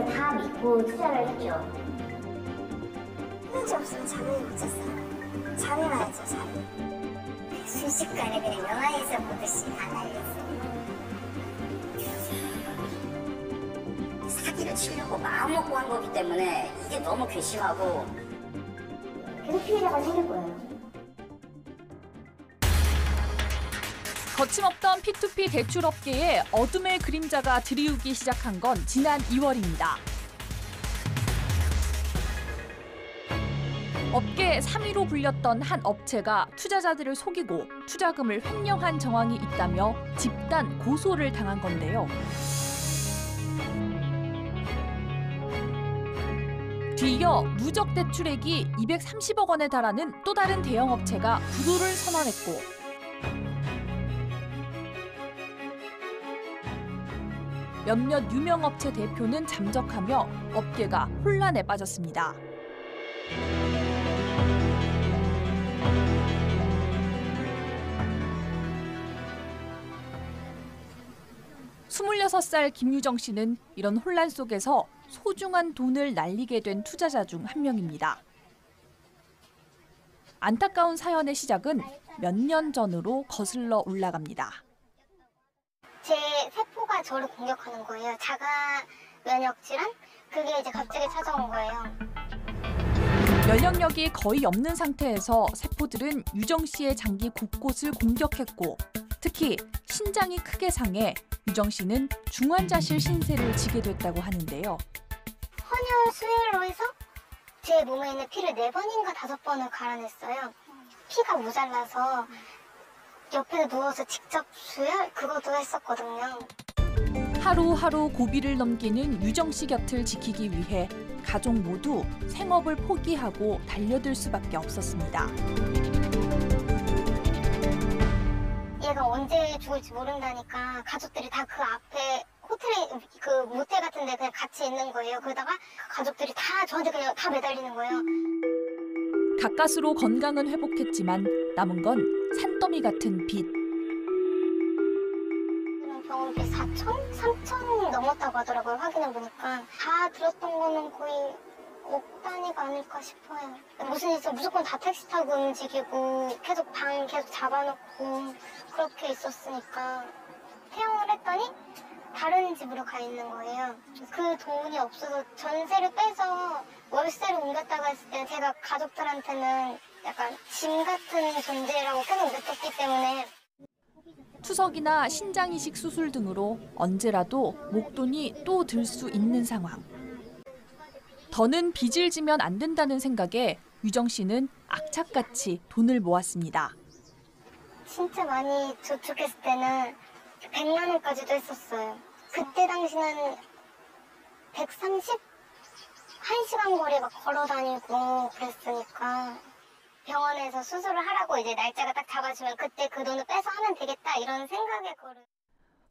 다 믿고 투자를 했죠. 에너지 없으면 잠을 못 잤어요. 잠이 와야죠, 잠이. 순식간에 그냥 영화에서 보듯이 다 날렸어요. 사기를 치려고 마음먹고 한 거기 때문에 이게 너무 괘씸하고 계속 피해자가 생길 거예요. 거침없던 P2P 대출업계에 어둠의 그림자가 드리우기 시작한 건 지난 2월입니다. 업계 3위로 불렸던 한 업체가 투자자들을 속이고 투자금을 횡령한 정황이 있다며 집단 고소를 당한 건데요. 뒤이어 누적 대출액이 230억 원에 달하는 또 다른 대형 업체가 부도를 선언했고 몇몇 유명 업체 대표는 잠적하며 업계가 혼란에 빠졌습니다. 26살 김유정 씨는 이런 혼란 속에서 소중한 돈을 날리게 된 투자자 중 한 명입니다. 안타까운 사연의 시작은 몇 년 전으로 거슬러 올라갑니다. 제 세포가 저를 공격하는 거예요. 자가 면역 질환? 그게 이제 갑자기 찾아온 거예요. 면역력이 거의 없는 상태에서 세포들은 유정 씨의 장기 곳곳을 공격했고 특히 신장이 크게 상해 유정 씨는 중환자실 신세를 지게 됐다고 하는데요. 헌혈 수혈로 해서 제 몸에 있는 피를 4번인가 5번을 갈아냈어요. 피가 모자라서 옆에 누워서 직접 수혈? 그것도 했었거든요. 하루하루 고비를 넘기는 유정 씨 곁을 지키기 위해 가족 모두 생업을 포기하고 달려들 수밖에 없었습니다. 얘가 언제 죽을지 모른다니까 가족들이 다 그 앞에 호텔에 그 모텔 같은 데 그냥 같이 있는 거예요. 그러다가 가족들이 다 저한테 그냥 다 매달리는 거예요. 가까스로 건강은 회복했지만 남은 건 산더미 같은 빚. 병원비 4천? 3천 넘었다고 하더라고요. 확인해 보니까. 다 들었던 거는 거의 억 단위가 아닐까 싶어요. 무슨 일 있어 무조건 다 택시 타고 움직이고 계속 방 계속 잡아놓고 그렇게 있었으니까 퇴원을 했더니 다른 집으로 가 있는 거예요. 그 돈이 없어서 전세를 빼서 월세를 옮겼다고 했을 때 제가 가족들한테는 약간 짐 같은 존재라고 계속 느꼈기 때문에 투석이나 신장 이식 수술 등으로 언제라도 목돈이 또 들 수 있는 상황. 더는 빚을 지면 안 된다는 생각에 유정 씨는 악착같이 돈을 모았습니다. 진짜 많이 저축했을 때는 100만 원까지도 했었어요. 그때 당시는 130? 1시간 거리 막 걸어 다니고 그랬으니까 병원에서 수술을 하라고 이제 날짜가 딱 잡아주면 그때 그 돈을 빼서 하면 되겠다 이런 생각에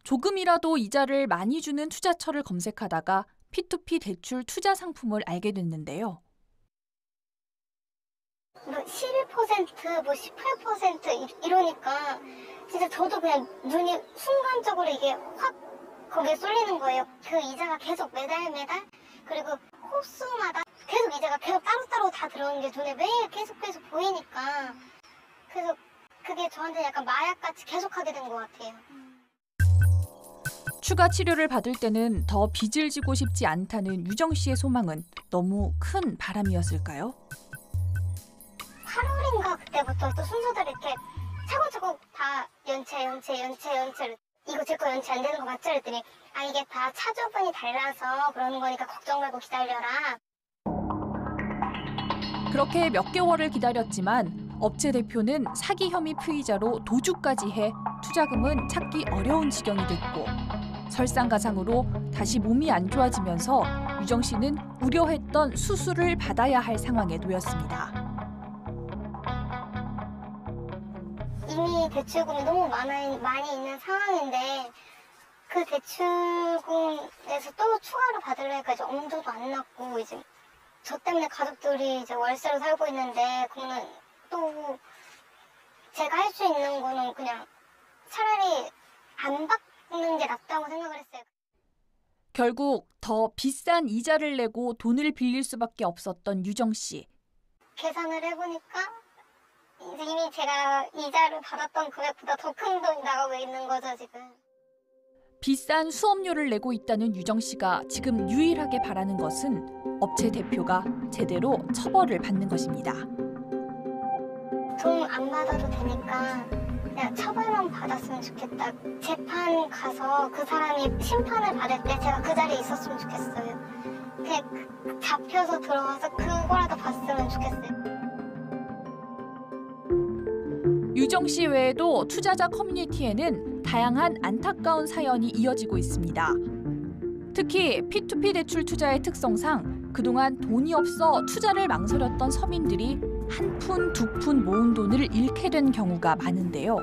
조금이라도 이자를 많이 주는 투자처를 검색하다가 P2P 대출 투자 상품을 알게 됐는데요. 뭐 11%, 뭐 18% 이러니까 진짜 저도 그냥 눈이 순간적으로 이게 확 거기에 쏠리는 거예요. 그 이자가 계속 매달 그리고 호수마다 계속 이자가 계속 따로따로 다 들어오는 게 눈에 매일 계속 보이니까 그래서 그게 저한테 약간 마약같이 계속하게 된 것 같아요. 추가 치료를 받을 때는 더 빚을 지고 싶지 않다는 유정 씨의 소망은 너무 큰 바람이었을까요? 8월인가 그때부터 또 순서대로 이렇게 차곡차곡 다 연체를 이거 제 거 연체 안 되는 거 맞죠? 그랬더니 아 이게 다 차주분이 달라서 그러는 거니까 걱정 말고 기다려라. 그렇게 몇 개월을 기다렸지만 업체 대표는 사기 혐의 피의자로 도주까지 해 투자금은 찾기 어려운 지경이 됐고 설상가상으로 다시 몸이 안 좋아지면서 유정 씨는 우려했던 수술을 받아야 할 상황에 놓였습니다. 이미 대출금이 너무 많이 있는 상황인데 그 대출금에서 또 추가로 받으려니까 이제 엄두도 안 났고 이제 저 때문에 가족들이 이제 월세로 살고 있는데 그러면 또 제가 할 수 있는 거는 그냥 차라리 안 받는 게 낫다고 생각을 했어요. 결국 더 비싼 이자를 내고 돈을 빌릴 수밖에 없었던 유정 씨. 계산을 해보니까 이제 이미 제가 이자를 받았던 금액보다 더 큰 돈이 나가고 있는 거죠, 지금. 비싼 수업료를 내고 있다는 유정 씨가 지금 유일하게 바라는 것은 업체 대표가 제대로 처벌을 받는 것입니다. 돈 안 받아도 되니까 그냥 처벌만 받았으면 좋겠다. 재판 가서 그 사람이 심판을 받을 때 제가 그 자리에 있었으면 좋겠어요. 그냥 잡혀서 들어와서 그거라도 봤으면 좋겠어요. 유정 씨 외에도 투자자 커뮤니티에는 다양한 안타까운 사연이 이어지고 있습니다. 특히 P2P 대출 투자의 특성상 그동안 돈이 없어 투자를 망설였던 서민들이 한 푼, 두 푼 모은 돈을 잃게 된 경우가 많은데요.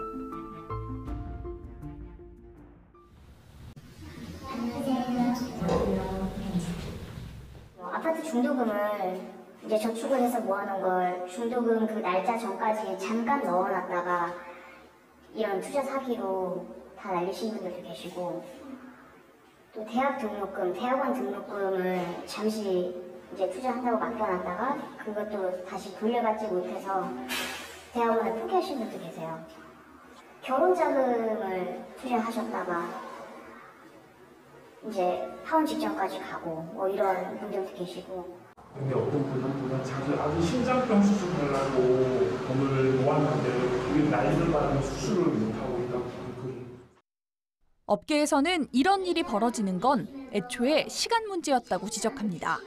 아파트 중도금을 이제 저축을 해서 모아놓은 걸 중도금 그 날짜 전까지 잠깐 넣어놨다가 이런 투자 사기로 다 날리신 분들도 계시고, 또 대학원 등록금을 잠시 이제 투자한다고 맡겨놨다가 그것도 다시 돌려받지 못해서 대학원을 포기하신 분도 계세요. 결혼 자금을 투자하셨다가 이제 파혼 직전까지 가고 뭐 이런 분들도 계시고. 근데 어떤 분은 자기 아주 심장병 수술하려고 돈을 모았는데 그게 나이를 받으면 수술을 못하고 있다고. 업계에서는 이런 일이 벌어지는 건 애초에 시간 문제였다고 지적합니다.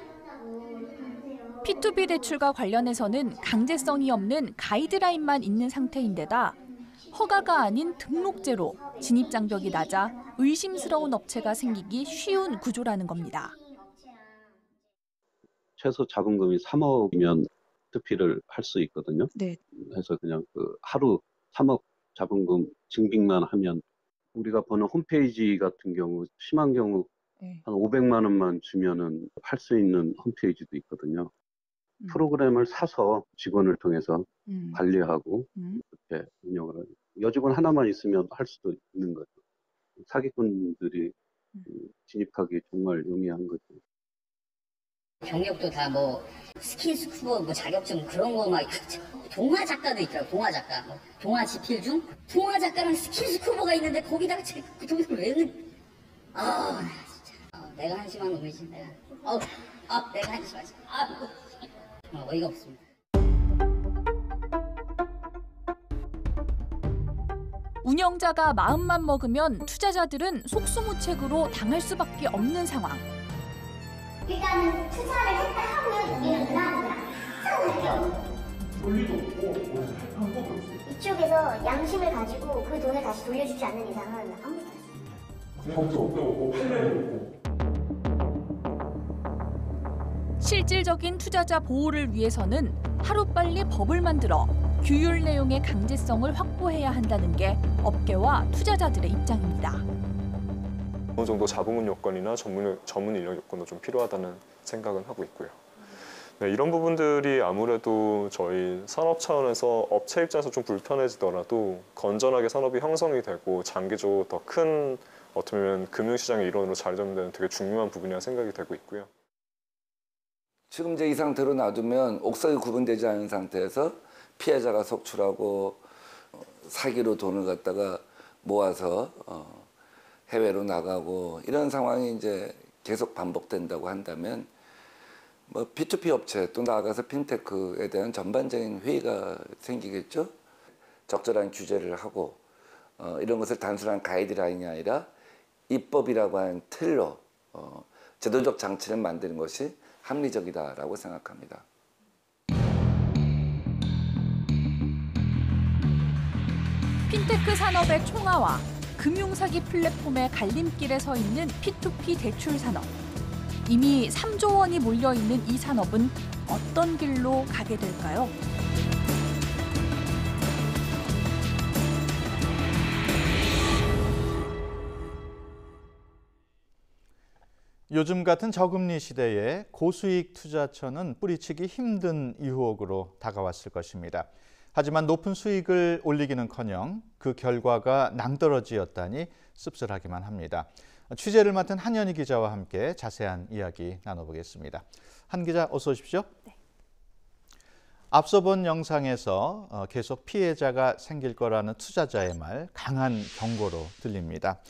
P2P 대출과 관련해서는 강제성이 없는 가이드라인만 있는 상태인데다 허가가 아닌 등록제로 진입장벽이 낮아 의심스러운 업체가 생기기 쉬운 구조라는 겁니다. 최소 자본금이 3억이면 P2P를 할 수 있거든요. 네. 그래서 그냥 그 하루 3억 자본금 증빙만 하면, 우리가 보는 홈페이지 같은 경우 심한 경우 한 500만 원만 주면은 할 수 있는 홈페이지도 있거든요. 프로그램을 사서 직원을 통해서 관리하고 그렇게 운영을 하고, 여직원 하나만 있으면 할 수도 있는 거죠. 사기꾼들이 진입하기 정말 용이한 거죠. 경력도 다 뭐 스킨스쿠버 뭐 자격증 그런 거 막 동화 작가도 있더라고. 동화 작가, 뭐 동화 지필 중 동화 작가랑 스킨스쿠버가 있는데 거기다가 그 돈을 왜 넣는? 진짜 내가 한심한 놈이지 내가. 내가 한심하지. 어이가 없습니다. 운영자가 마음만 먹으면 투자자들은 속수무책으로 당할 수밖에 없는 상황. 일단은 투자를 했다 하면 우리는 그다음부터 항상 논리도 없고 뭐 할 방법이 없어요. 이쪽에서 양심을 가지고 그 돈을 다시 돌려주지 않는 이상은 아무것도 없습니다. 법도 없고 판례도 없고. 실질적인 투자자 보호를 위해서는 하루빨리 법을 만들어 규율 내용의 강제성을 확보해야 한다는 게 업계와 투자자들의 입장입니다. 어느 정도 자본금 요건이나 전문 인력 요건도 좀 필요하다는 생각은 하고 있고요. 네, 이런 부분들이 아무래도 저희 산업 차원에서 업체 입장에서 좀 불편해지더라도 건전하게 산업이 형성이 되고 장기적으로 더 큰 어떻게 보면 금융시장의 일원으로 자리 잡는 데는 되게 중요한 부분이라 생각이 되고 있고요. 지금 이제 이 상태로 놔두면 옥석이 구분되지 않은 상태에서 피해자가 속출하고 사기로 돈을 갖다가 모아서 해외로 나가고 이런 상황이 이제 계속 반복된다고 한다면 뭐 P2P 업체 또 나아가서 핀테크에 대한 전반적인 회의가 생기겠죠. 적절한 규제를 하고 이런 것을 단순한 가이드라인이 아니라 입법이라고 하는 틀로 제도적 장치를 만드는 것이 합리적이다라고 생각합니다. 핀테크 산업의 총화와 금융사기 플랫폼의 갈림길에 서 있는 P2P 대출 산업. 이미 3조 원이 몰려있는 이 산업은 어떤 길로 가게 될까요? 요즘 같은 저금리 시대에 고수익 투자처는 뿌리치기 힘든 유혹으로 다가왔을 것입니다. 하지만 높은 수익을 올리기는커녕 그 결과가 낭떠러지였다니 씁쓸하기만 합니다. 취재를 맡은 한연희 기자와 함께 자세한 이야기 나눠보겠습니다. 한 기자 어서 오십시오. 네. 앞서 본 영상에서 계속 피해자가 생길 거라는 투자자의 말 강한 경고로 들립니다.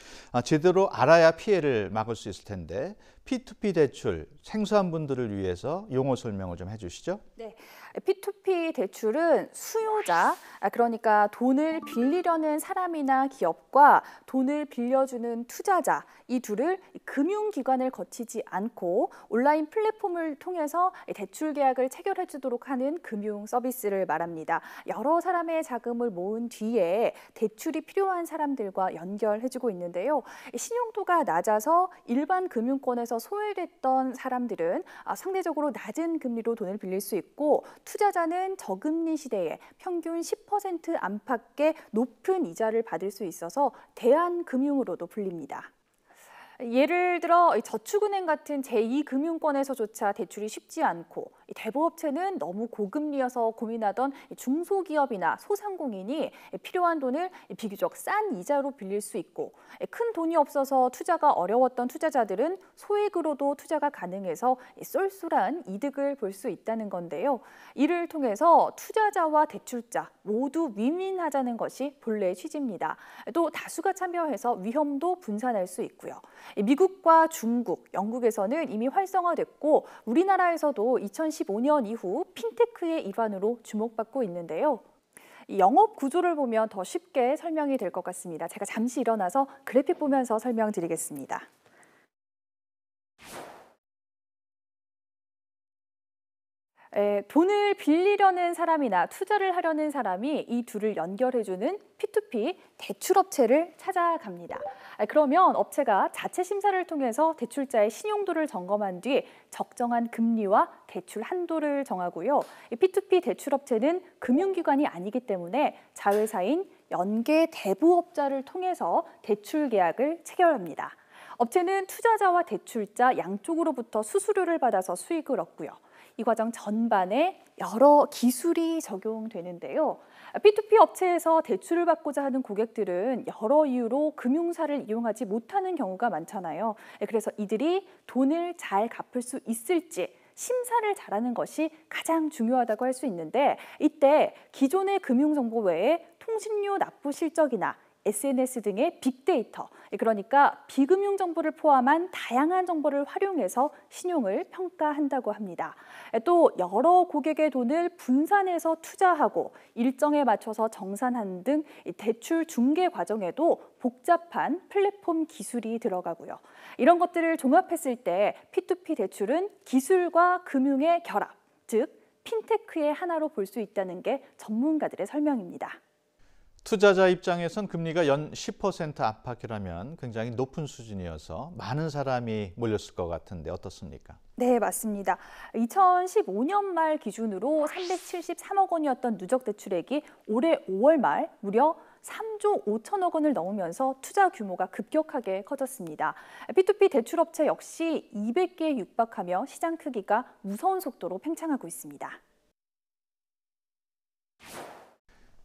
제대로 알아야 피해를 막을 수 있을 텐데 P2P 대출 생소한 분들을 위해서 용어 설명을 좀 해주시죠. 네. P2P 대출은 수요자, 그러니까 돈을 빌리려는 사람이나 기업과 돈을 빌려주는 투자자, 이 둘을 금융기관을 거치지 않고 온라인 플랫폼을 통해서 대출 계약을 체결해 주도록 하는 금융 서비스를 말합니다. 여러 사람의 자금을 모은 뒤에 대출이 필요한 사람들과 연결해주고 있는데요. 신용도가 낮아서 일반 금융권에서 소외됐던 사람들은 상대적으로 낮은 금리로 돈을 빌릴 수 있고, 투자자는 저금리 시대에 평균 10% 안팎의 높은 이자를 받을 수 있어서 대안금융으로도 불립니다. 예를 들어 저축은행 같은 제2금융권에서조차 대출이 쉽지 않고, 대부업체는 너무 고금리여서 고민하던 중소기업이나 소상공인이 필요한 돈을 비교적 싼 이자로 빌릴 수 있고, 큰 돈이 없어서 투자가 어려웠던 투자자들은 소액으로도 투자가 가능해서 쏠쏠한 이득을 볼 수 있다는 건데요. 이를 통해서 투자자와 대출자 모두 윈윈하자는 것이 본래의 취지입니다. 또 다수가 참여해서 위험도 분산할 수 있고요. 미국과 중국, 영국에서는 이미 활성화됐고, 우리나라에서도 2015년 이후 핀테크의 일환으로 주목받고 있는데요. 이 영업 구조를 보면 더 쉽게 설명이 될 것 같습니다. 제가 잠시 일어나서 그래픽 보면서 설명드리겠습니다. 돈을 빌리려는 사람이나 투자를 하려는 사람이 이 둘을 연결해주는 P2P 대출업체를 찾아갑니다. 그러면 업체가 자체 심사를 통해서 대출자의 신용도를 점검한 뒤 적정한 금리와 대출 한도를 정하고요. P2P 대출업체는 금융기관이 아니기 때문에 자회사인 연계 대부업자를 통해서 대출 계약을 체결합니다. 업체는 투자자와 대출자 양쪽으로부터 수수료를 받아서 수익을 얻고요. 이 과정 전반에 여러 기술이 적용되는데요. P2P 업체에서 대출을 받고자 하는 고객들은 여러 이유로 금융사를 이용하지 못하는 경우가 많잖아요. 그래서 이들이 돈을 잘 갚을 수 있을지 심사를 잘하는 것이 가장 중요하다고 할 수 있는데, 이때 기존의 금융정보 외에 통신료 납부 실적이나 SNS 등의 빅데이터, 그러니까 비금융 정보를 포함한 다양한 정보를 활용해서 신용을 평가한다고 합니다. 또 여러 고객의 돈을 분산해서 투자하고 일정에 맞춰서 정산하는 등 대출 중개 과정에도 복잡한 플랫폼 기술이 들어가고요. 이런 것들을 종합했을 때 P2P 대출은 기술과 금융의 결합, 즉 핀테크의 하나로 볼 수 있다는 게 전문가들의 설명입니다. 투자자 입장에선 금리가 연 10% 안팎이라면 굉장히 높은 수준이어서 많은 사람이 몰렸을 것 같은데 어떻습니까? 네, 맞습니다. 2015년 말 기준으로 373억 원이었던 누적 대출액이 올해 5월 말 무려 3조 5천억 원을 넘으면서 투자 규모가 급격하게 커졌습니다. P2P 대출업체 역시 200개에 육박하며 시장 크기가 무서운 속도로 팽창하고 있습니다.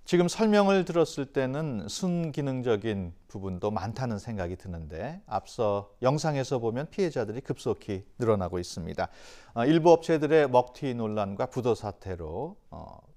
지금 설명을 들었을 때는 순기능적인 부분도 많다는 생각이 드는데, 앞서 영상에서 보면 피해자들이 급속히 늘어나고 있습니다. 일부 업체들의 먹튀 논란과 부도 사태로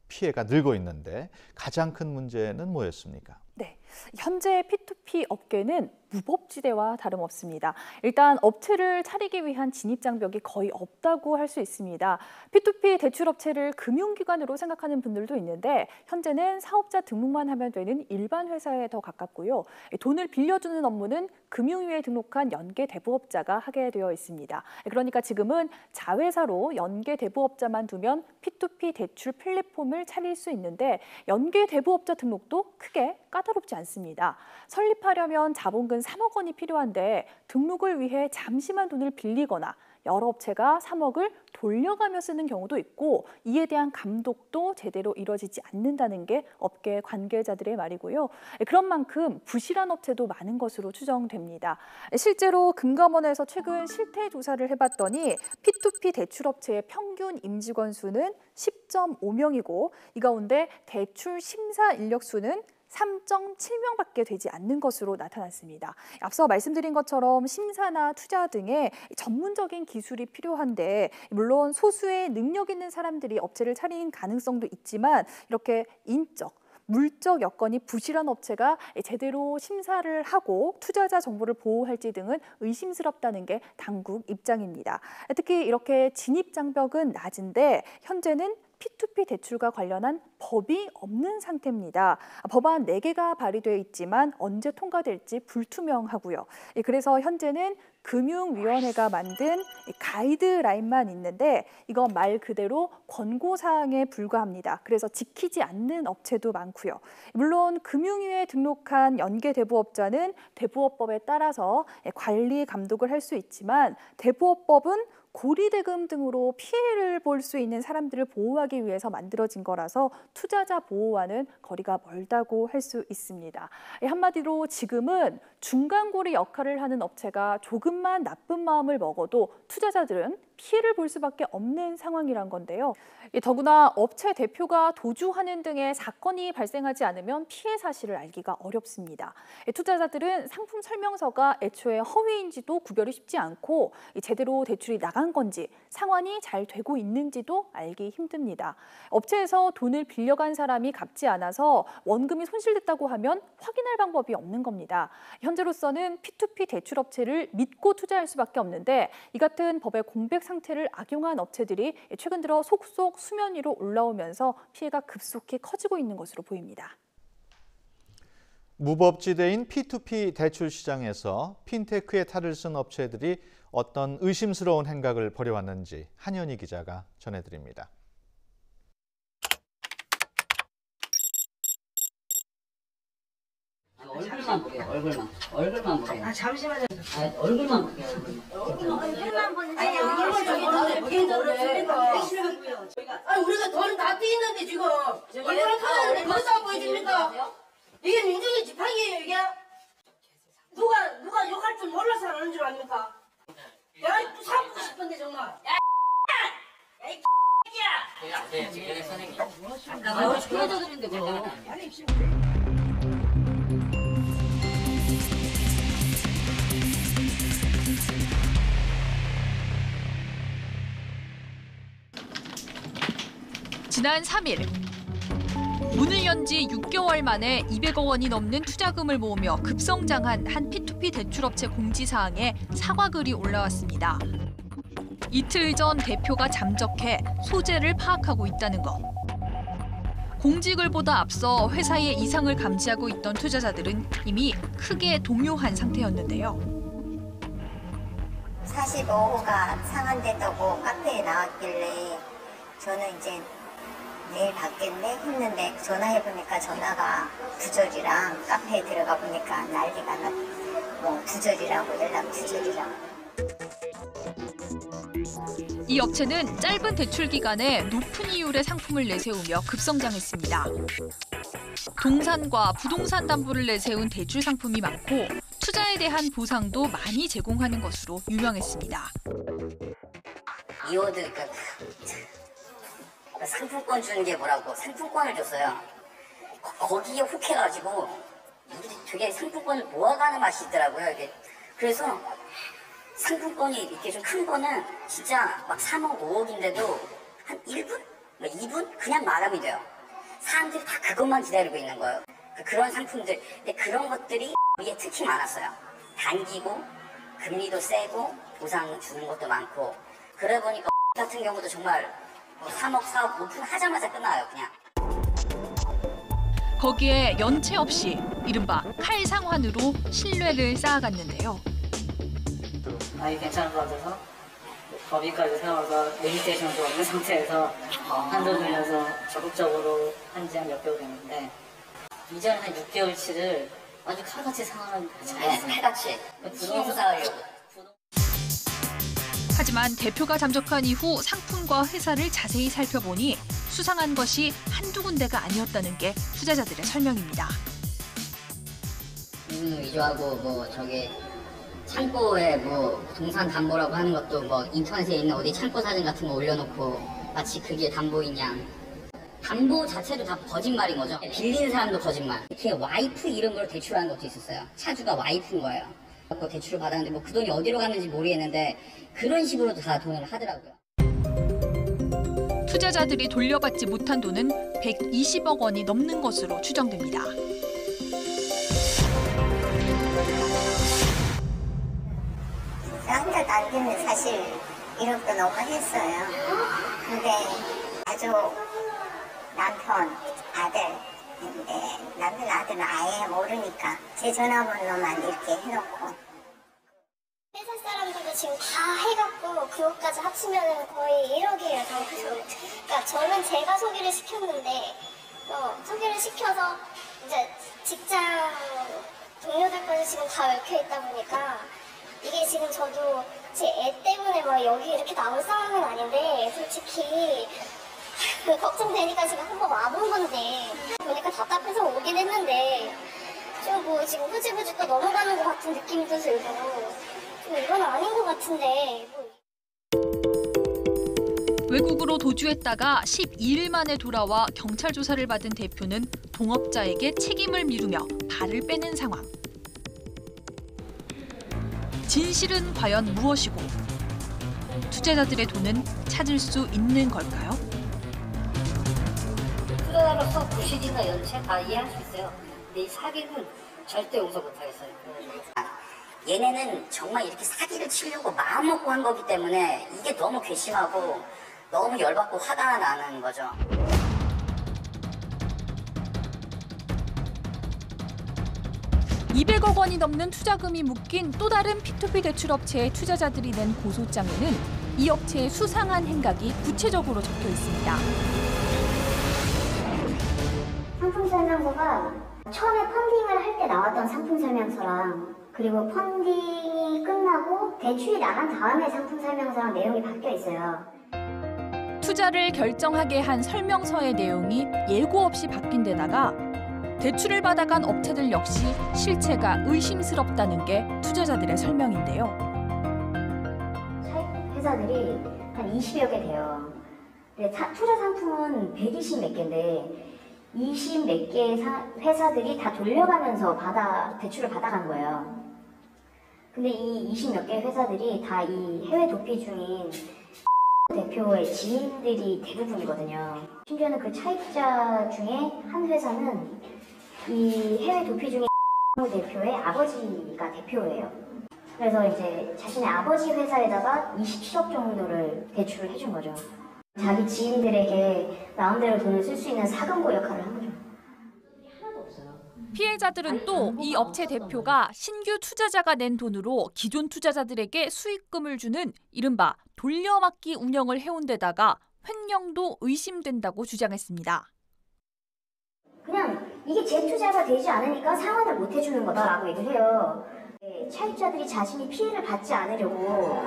피해가 늘고 있는데 가장 큰 문제는 뭐였습니까? 네, 현재 P2P 업계는 무법지대와 다름없습니다. 일단 업체를 차리기 위한 진입장벽이 거의 없다고 할 수 있습니다. P2P 대출업체를 금융기관으로 생각하는 분들도 있는데, 현재는 사업자 등록만 하면 되는 일반 회사에 더 가깝고요. 돈을 빌려주는 업무는 금융위에 등록한 연계 대부업자가 하게 되어 있습니다. 그러니까 지금은 자회사로 연계 대부업자만 두면 P2P 대출 플랫폼을 차릴 수 있는데, 연계 대부업자 등록도 크게 까다롭지 않습니다. 설립하려면 자본금 3억 원이 필요한데 등록을 위해 잠시만 돈을 빌리거나 여러 업체가 3억을 돌려가며 쓰는 경우도 있고 이에 대한 감독도 제대로 이루어지지 않는다는 게 업계 관계자들의 말이고요. 그런 만큼 부실한 업체도 많은 것으로 추정됩니다. 실제로 금감원에서 최근 실태 조사를 해봤더니 P2P 대출업체의 평균 임직원 수는 10.5명이고 이 가운데 대출 심사 인력 수는 3.7명밖에 되지 않는 것으로 나타났습니다. 앞서 말씀드린 것처럼 심사나 투자 등의 전문적인 기술이 필요한데 물론 소수의 능력 있는 사람들이 업체를 차린 가능성도 있지만 이렇게 인적, 물적 여건이 부실한 업체가 제대로 심사를 하고 투자자 정보를 보호할지 등은 의심스럽다는 게 당국 입장입니다. 특히 이렇게 진입 장벽은 낮은데 현재는 P2P 대출과 관련한 법이 없는 상태입니다. 법안 4개가 발의되어 있지만 언제 통과될지 불투명하고요. 그래서 현재는 금융위원회가 만든 가이드라인만 있는데 이건 말 그대로 권고사항에 불과합니다. 그래서 지키지 않는 업체도 많고요. 물론 금융위에 등록한 연계대부업자는 대부업법에 따라서 관리 감독을 할 수 있지만 대부업법은 고리대금 등으로 피해를 볼 수 있는 사람들을 보호하기 위해서 만들어진 거라서 투자자 보호와는 거리가 멀다고 할 수 있습니다. 한마디로 지금은 중간고리 역할을 하는 업체가 조금만 나쁜 마음을 먹어도 투자자들은 피해를 볼 수밖에 없는 상황이란 건데요. 더구나 업체 대표가 도주하는 등의 사건이 발생하지 않으면 피해 사실을 알기가 어렵습니다. 투자자들은 상품 설명서가 애초에 허위인지도 구별이 쉽지 않고 제대로 대출이 나간 건지 상환이 잘 되고 있는지도 알기 힘듭니다. 업체에서 돈을 빌려간 사람이 갚지 않아서 원금이 손실됐다고 하면 확인할 방법이 없는 겁니다. 현재로서는 P2P 대출업체를 믿고 투자할 수밖에 없는데 이 같은 법의 공백 상태를 악용한 업체들이 최근 들어 속속 수면 위로 올라오면서 피해가 급속히 커지고 있는 것으로 보입니다. 무법지대인 P2P 대출 시장에서 핀테크의 탈을 쓴 업체들이 어떤 의심스러운 행각을 벌여왔는지 한현희 기자가 전해드립니다. 얼굴만 보게요. 얼굴만 보게요. 아 잠시만요. 얼굴만 보게요. 얼굴만 보는. 아니 얼굴만 저기 보기는 아니 우리가 돈 다 떼있는데 지금 얼굴을 타는데 벌써 안 보여집니까? 이게 민중의 지팡이에요 이게? 누가 욕할 줄 몰라서 하는 줄 압니까? 내가 또 사고 싶은데 정말. 야이 X야. 네 선생님. 아까 보여드리는데 그거. 지난 3일 문을 연 지 6개월 만에 200억 원이 넘는 투자금을 모으며 급성장한 한 P2P 대출업체 공지사항에 사과글이 올라왔습니다. 이틀 전 대표가 잠적해 소재를 파악하고 있다는 것. 공지글보다 앞서 회사의 이상을 감지하고 있던 투자자들은 이미 크게 동요한 상태였는데요. 45호가 상환됐다고 카페에 나왔길래 저는 이제 내일 받겠네 했는데 전화해보니까 전화가 부절이랑 카페에 들어가 보니까 난리가 뭐 부절이라고 연락 부절이라고. 이 업체는 짧은 대출 기간에 높은 이율의 상품을 내세우며 급성장했습니다. 동산과 부동산 담보를 내세운 대출 상품이 많고 투자에 대한 보상도 많이 제공하는 것으로 유명했습니다. 이호드 상품권 주는 게 뭐라고 상품권을 줬어요. 거기에 혹해가지고 되게 상품권을 모아가는 맛이 있더라고요. 이게. 그래서 상품권이 이렇게 좀 큰 거는 진짜 막 3억, 5억인데도 한 1분? 2분? 그냥 마감이 돼요. 사람들이 다 그것만 기다리고 있는 거예요. 그런 상품들. 근데 그런 것들이 이게 특히 많았어요. 단기고 금리도 세고 보상 주는 것도 많고 그러다 보니까 같은 경우도 정말 3억, 4억 오픈하자마자 끝나요, 그냥. 거기에 연체 없이 이른바 칼상환으로 신뢰를 쌓아갔는데요. 아니 괜찮을 것 같아서 법인까지 세워서 리미테이션도 없는 상태에서 한도 늘려서 적극적으로 한 지 한 몇 개월 됐는데 이전에 한 6개월치를 아주 칼같이 상환을 잘했어요. 칼같이. 부동산 사려고. 하지만 대표가 잠적한 이후 상품과 회사를 자세히 살펴보니 수상한 것이 한두 군데가 아니었다는 게 투자자들의 설명입니다. 위조하고 뭐 저기 창고에 뭐 동산 담보라고 하는 것도 뭐 인터넷에 있는 어디 창고 사진 같은 거 올려놓고 마치 그게 담보인 양. 담보 자체도 다 거짓말인 거죠. 빌리는 사람도 거짓말. 이렇게 와이프 이름으로 대출하는 것도 있었어요. 차주가 와이프인 거예요. 갖고 대출을 받았는데 뭐 그 돈이 어디로 갔는지 모르겠는데 그런 식으로도 다 돈을 하더라고요. 투자자들이 돌려받지 못한 돈은 120억 원이 넘는 것으로 추정됩니다. 한 달도 안 되면 사실 1억도 넘어했어요. 근데 가족, 남편, 아들인데 남편 아들은 아예 모르니까 제 전화번호만 이렇게 해놓고. 회사 사람들도 지금 다 해갖고 그것까지 합치면 거의 1억이에요. 그러니까 저는 제가 소개를 시켰는데 소개를 시켜서 이제 직장 동료들까지 지금 다 얽혀있다 보니까 이게 지금 저도 제 애 때문에 막 여기 이렇게 나올 상황은 아닌데 솔직히 걱정되니까 지금 한번 와본 건데 보니까 답답해서 오긴 했는데 좀 뭐 지금 흐지부지 또 넘어가는 것 같은 느낌도 들고 좀 이건 아닌 것 같은데 외국으로 도주했다가 12일 만에 돌아와 경찰 조사를 받은 대표는 동업자에게 책임을 미루며 발을 빼는 상황. 진실은 과연 무엇이고 투자자들의 돈은 찾을 수 있는 걸까요? 투자자로서 부실이나 연체 다 이해할 수 있어요. 근데 이 사기는 절대 용서 못하겠어요. 얘네는 정말 이렇게 사기를 치려고 마음먹고 한 거기 때문에 이게 너무 괘씸하고 너무 열받고 화가 나는 거죠. (200억) 원이 넘는 투자금이 묶인 또 다른 P2P 대출업체의 투자자들이 낸 고소장에는 이 업체의 수상한 행각이 구체적으로 적혀 있습니다. 상품 설명서가 처음에 펀딩을 할 때 나왔던 상품 설명서랑 그리고 펀딩이 끝나고 대출이 나간 다음에 상품 설명서랑 내용이 바뀌어 있어요. 투자를 결정하게 한 설명서의 내용이 예고 없이 바뀐 데다가 대출을 받아간 업체들 역시 실체가 의심스럽다는 게 투자자들의 설명인데요. 차입 회사들이 한 20여 개 돼요. 근데 투자 상품은 120 몇 개인데 20 몇 개의 회사들이 다 돌려가면서 대출을 받아간 거예요. 근데 이 20 몇 개의 회사들이 다 이 해외 도피 중인 대표의 지인들이 대부분이거든요. 심지어는 그 차입자 중에 한 회사는 이 해외 도피 중인 대표의 아버지가 대표예요. 그래서 이제 자신의 아버지 회사에다가 27억 정도를 대출을 해준 거죠. 자기 지인들에게 마음대로 돈을 쓸 수 있는 사금고 역할을 한 거죠. 피해자들은 또 이 업체 대표가 신규 투자자가 낸 돈으로 기존 투자자들에게 수익금을 주는 이른바 돌려막기 운영을 해온 데다가 횡령도 의심된다고 주장했습니다. 그냥 이게 재투자가 되지 않으니까 상환을 못 해주는 거다라고 얘기를 해요. 차입자들이 자신이 피해를 받지 않으려고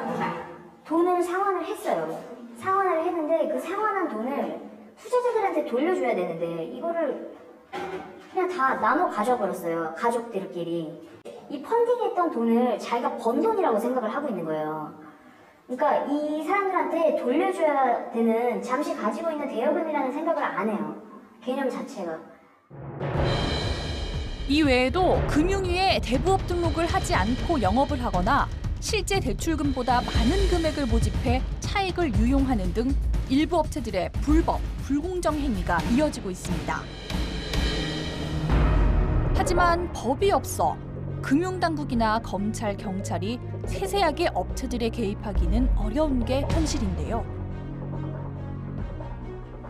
돈을 상환을 했어요. 상환을 했는데 그 상환한 돈을 투자자들한테 돌려줘야 되는데 이거를 그냥 다 나눠 가져버렸어요. 가족들끼리. 이 펀딩했던 돈을 자기가 번 돈이라고 생각을 하고 있는 거예요. 그러니까 이 사람들한테 돌려줘야 되는 잠시 가지고 있는 대여금이라는 생각을 안 해요. 개념 자체가. 이 외에도 금융위에 대부업 등록을 하지 않고 영업을 하거나 실제 대출금보다 많은 금액을 모집해 차익을 유용하는 등 일부 업체들의 불법, 불공정 행위가 이어지고 있습니다. 하지만 법이 없어 금융당국이나 검찰, 경찰이 세세하게 업체들에 개입하기는 어려운 게 현실인데요.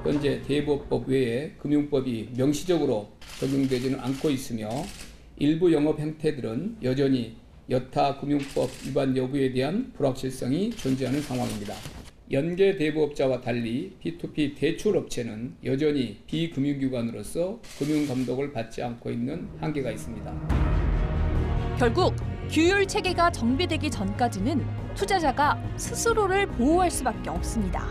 현재 대부업법 외에 금융법이 명시적으로 적용되지는 않고 있으며 일부 영업 형태들은 여전히 여타 금융법 위반 여부에 대한 불확실성이 존재하는 상황입니다. 연계 대부업자와 달리 P2P 대출업체는 여전히 비금융기관으로서 금융감독을 받지 않고 있는 한계가 있습니다. 결국 규율체계가 정비되기 전까지는 투자자가 스스로를 보호할 수밖에 없습니다.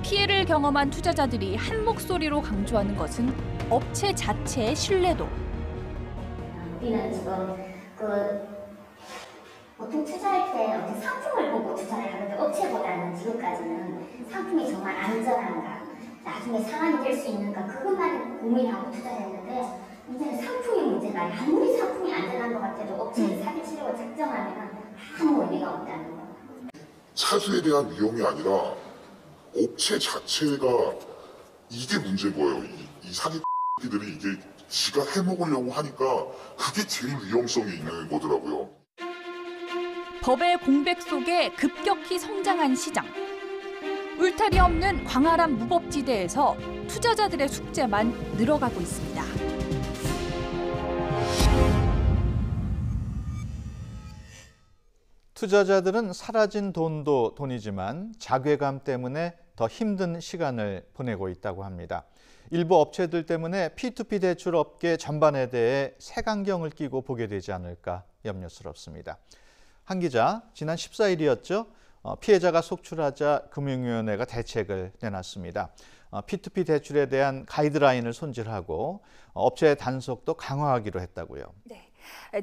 피해를 경험한 투자자들이 한 목소리로 강조하는 것은 업체 자체의 신뢰도. 우리는 지금 보통 투자할 때 어떤 상품을 보고 투자를 하는데 업체보다는 지금까지는 상품이 정말 안전한가, 나중에 상한이 될 수 있는가 그것만 고민하고 투자했는데 이제는 상품이 문제가 아니라 아무리 상품이 안전한 것 같아도 업체의 사기 치려고 작정하면 아무 의미가 없다는 거. 차주에 대한 위험이 아니라 업체 자체가 이게 문제인 거예요. 이 사기들이 이게 지가 해먹으려고 하니까 그게 제일 위험성이 있는 거더라고요. 법의 공백 속에 급격히 성장한 시장. 울타리 없는 광활한 무법지대에서 투자자들의 숙제만 늘어가고 있습니다. 투자자들은 사라진 돈도 돈이지만 자괴감 때문에 더 힘든 시간을 보내고 있다고 합니다. 일부 업체들 때문에 P2P 대출 업계 전반에 대해 색안경을 끼고 보게 되지 않을까 염려스럽습니다. 한 기자, 지난 14일이었죠. 피해자가 속출하자 금융위원회가 대책을 내놨습니다. P2P 대출에 대한 가이드라인을 손질하고 업체의 단속도 강화하기로 했다고요. 네.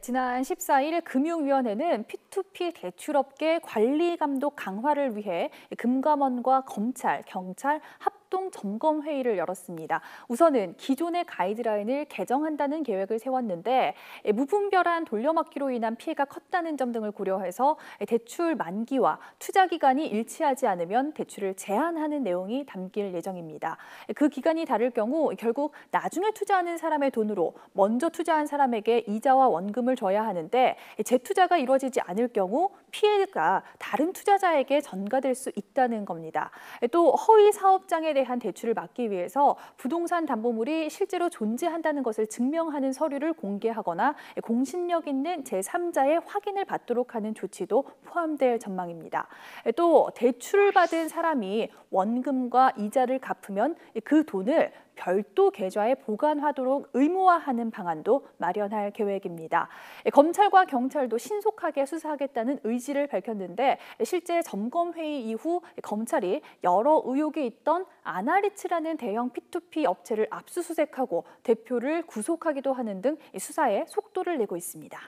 지난 14일 금융위원회는 P2P 대출업계 관리감독 강화를 위해 금감원과 검찰, 경찰 합동 점검 회의를 열었습니다. 우선은 기존의 가이드라인을 개정한다는 계획을 세웠는데 무분별한 돌려막기로 인한 피해가 컸다는 점 등을 고려해서 대출 만기와 투자 기간이 일치하지 않으면 대출을 제한하는 내용이 담길 예정입니다. 그 기간이 다를 경우 결국 나중에 투자하는 사람의 돈으로 먼저 투자한 사람에게 이자와 원금을 줘야 하는데 재투자가 이루어지지 않을 경우 피해가 다른 투자자에게 전가될 수 있다는 겁니다. 또 허위 사업장에 대한 대출을 막기 위해서 부동산 담보물이 실제로 존재한다는 것을 증명하는 서류를 공개하거나 공신력 있는 제3자의 확인을 받도록 하는 조치도 포함될 전망입니다. 또 대출을 받은 사람이 원금과 이자를 갚으면 그 돈을 별도 계좌에 보관하도록 의무화하는 방안도 마련할 계획입니다. 검찰과 경찰도 신속하게 수사하겠다는 의지를 밝혔는데 실제 점검 회의 이후 검찰이 여러 의혹이 있던 아나리츠라는 대형 P2P 업체를 압수수색하고 대표를 구속하기도 하는 등 수사에 속도를 내고 있습니다.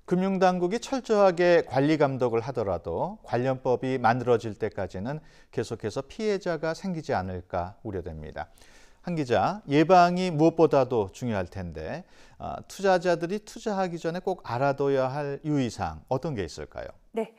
금융당국이 철저하게 관리 감독을 하더라도 관련법이 만들어질 때까지는 계속해서 피해자가 생기지 않을까 우려됩니다. 한 기자, 예방이 무엇보다도 중요할 텐데 투자자들이 투자하기 전에 꼭 알아둬야 할 유의사항 어떤 게 있을까요? 네.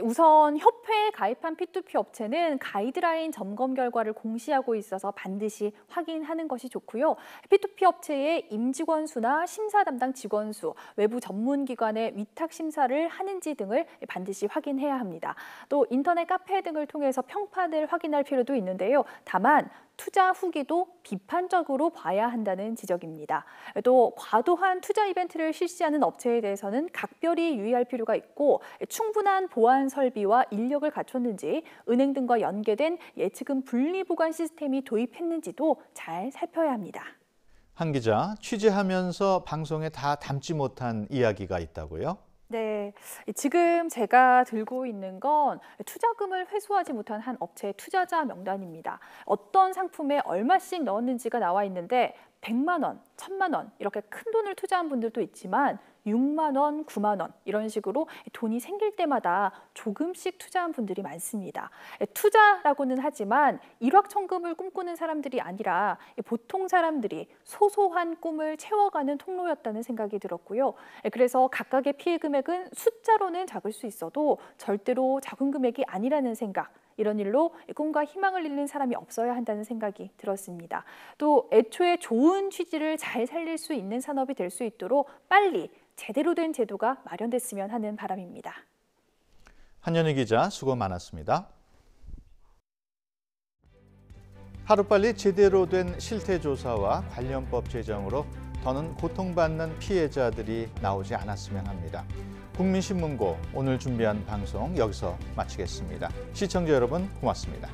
우선 협회에 가입한 P2P 업체는 가이드라인 점검 결과를 공시하고 있어서 반드시 확인하는 것이 좋고요. P2P 업체의 임직원 수나 심사 담당 직원 수, 외부 전문기관의 위탁 심사를 하는지 등을 반드시 확인해야 합니다. 또 인터넷 카페 등을 통해서 평판을 확인할 필요도 있는데요. 다만 투자 후기도 비판적으로 봐야 한다는 지적입니다. 또 과도한 투자 이벤트를 실시하는 업체에 대해서는 각별히 유의할 필요가 있고 충분한 보안 설비와 인력을 갖췄는지 은행 등과 연계된 예치금 분리 보관 시스템이 도입했는지도 잘 살펴야 합니다. 한 기자, 취재하면서 방송에 다 담지 못한 이야기가 있다고요? 네, 지금 제가 들고 있는 건 투자금을 회수하지 못한 한 업체의 투자자 명단입니다. 어떤 상품에 얼마씩 넣었는지가 나와 있는데 100만 원, 1000만 원 이렇게 큰 돈을 투자한 분들도 있지만 6만 원, 9만 원 이런 식으로 돈이 생길 때마다 조금씩 투자한 분들이 많습니다. 투자라고는 하지만 일확천금을 꿈꾸는 사람들이 아니라 보통 사람들이 소소한 꿈을 채워가는 통로였다는 생각이 들었고요. 그래서 각각의 피해 금액은 숫자로는 작을 수 있어도 절대로 작은 금액이 아니라는 생각, 이런 일로 꿈과 희망을 잃는 사람이 없어야 한다는 생각이 들었습니다. 또 애초에 좋은 취지를 잘 살릴 수 있는 산업이 될 수 있도록 빨리 제대로 된 제도가 마련됐으면 하는 바람입니다. 한연희 기자, 수고 많았습니다. 하루빨리 제대로 된 실태조사와 관련법 제정으로 더는 고통받는 피해자들이 나오지 않았으면 합니다. 국민신문고 오늘 준비한 방송 여기서 마치겠습니다. 시청자 여러분 고맙습니다.